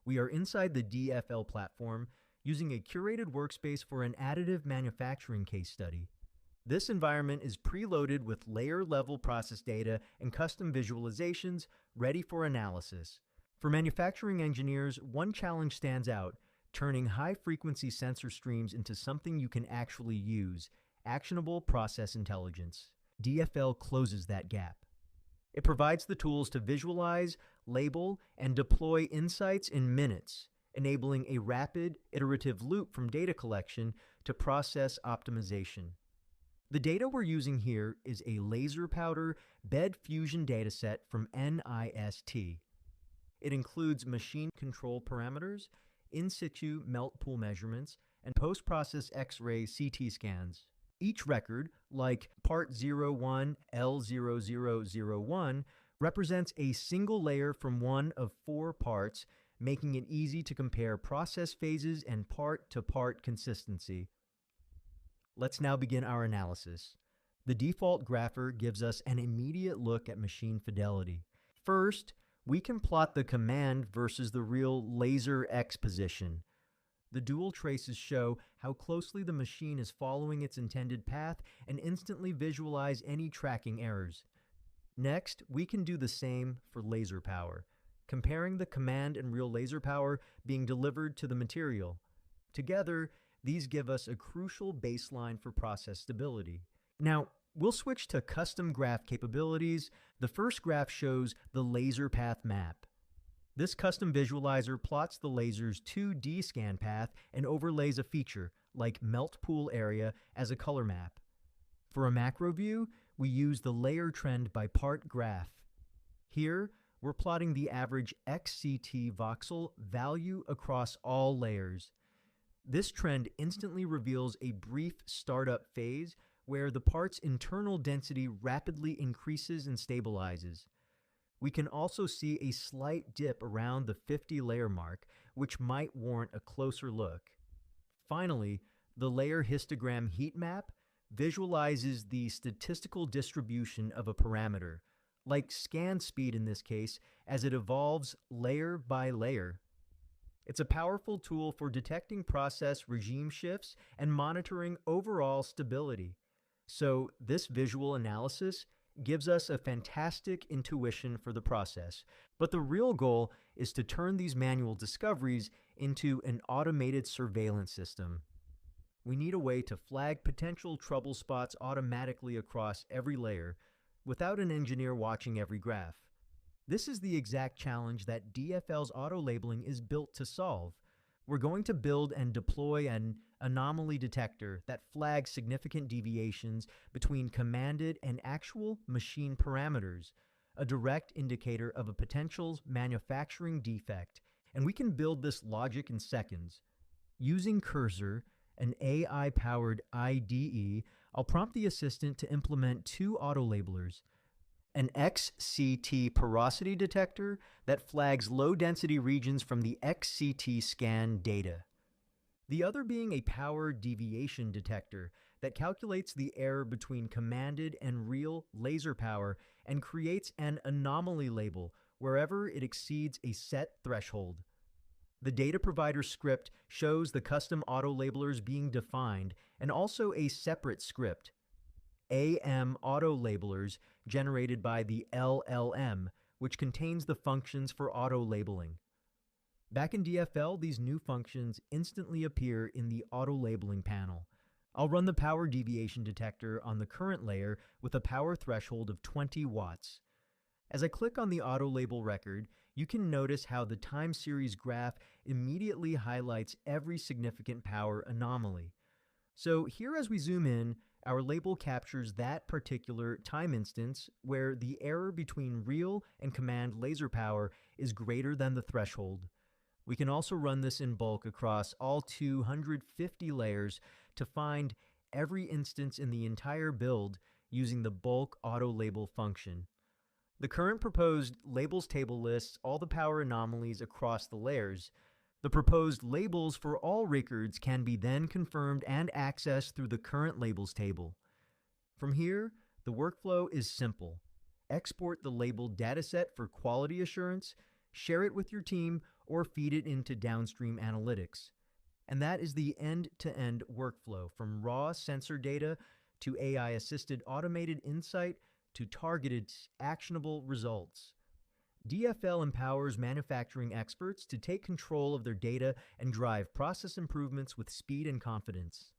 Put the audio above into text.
We are inside the dFL platform using a curated workspace for an additive manufacturing case study. This environment is preloaded with layer-level process data and custom visualizations ready for analysis. For manufacturing engineers, one challenge stands out: turning high-frequency sensor streams into something you can actually use, actionable process intelligence. dFL closes that gap. It provides the tools to visualize, label, and deploy insights in minutes, enabling a rapid, iterative loop from data collection to process optimization. The data we're using here is a laser powder bed fusion dataset from NIST. It includes machine control parameters, in situ melt pool measurements, and post-process X-ray CT scans. Each record, like Part 01 L0001, represents a single layer from one of 4 parts, making it easy to compare process phases and part-to-part consistency. Let's now begin our analysis. The default grapher gives us an immediate look at machine fidelity. First, we can plot the command versus the real laser X position. The dual traces show how closely the machine is following its intended path and instantly visualize any tracking errors. Next, we can do the same for laser power, comparing the command and real laser power being delivered to the material. Together, these give us a crucial baseline for process stability. Now, we'll switch to custom graph capabilities. The first graph shows the laser path map. This custom visualizer plots the laser's 2D scan path and overlays a feature, like melt pool area, as a color map. For a macro view, we use the layer trend by part graph. Here, we're plotting the average XCT voxel value across all layers. This trend instantly reveals a brief startup phase where the part's internal density rapidly increases and stabilizes. We can also see a slight dip around the 50 layer mark, which might warrant a closer look. Finally, the layer histogram heat map visualizes the statistical distribution of a parameter, like scan speed in this case, as it evolves layer by layer. It's a powerful tool for detecting process regime shifts and monitoring overall stability. So this visual analysis gives us a fantastic intuition for the process, but the real goal is to turn these manual discoveries into an automated surveillance system. We need a way to flag potential trouble spots automatically across every layer without an engineer watching every graph. This is the exact challenge that dFL's autolabeling is built to solve. We're going to build and deploy an anomaly detector that flags significant deviations between commanded and actual machine parameters, a direct indicator of a potential manufacturing defect. And we can build this logic in seconds. Using Cursor, an AI-powered IDE, I'll prompt the assistant to implement 2 autolabelers: an XCT porosity detector that flags low-density regions from the XCT scan data. The other being a power deviation detector that calculates the error between commanded and real laser power and creates an anomaly label wherever it exceeds a set threshold. The data provider script shows the custom autolabelers being defined, and also a separate script, AM autolabelers, generated by the LLM, which contains the functions for autolabeling. Back in dFL, these new functions instantly appear in the autolabeling panel. I'll run the power deviation detector on the current layer with a power threshold of 20 watts. As I click on the autolabel record, you can notice how the time series graph immediately highlights every significant power anomaly. So here, as we zoom in, our label captures that particular time instance where the error between real and command laser power is greater than the threshold. We can also run this in bulk across all 250 layers to find every instance in the entire build using the bulk autolabel function. The current proposed labels table lists all the power anomalies across the layers. The proposed labels for all records can be then confirmed and accessed through the current labels table. From here, the workflow is simple. Export the labeled dataset for quality assurance, share it with your team, or feed it into downstream analytics. And that is the end-to-end workflow, from raw sensor data to AI-assisted automated insight to targeted, actionable results. dFL empowers manufacturing experts to take control of their data and drive process improvements with speed and confidence.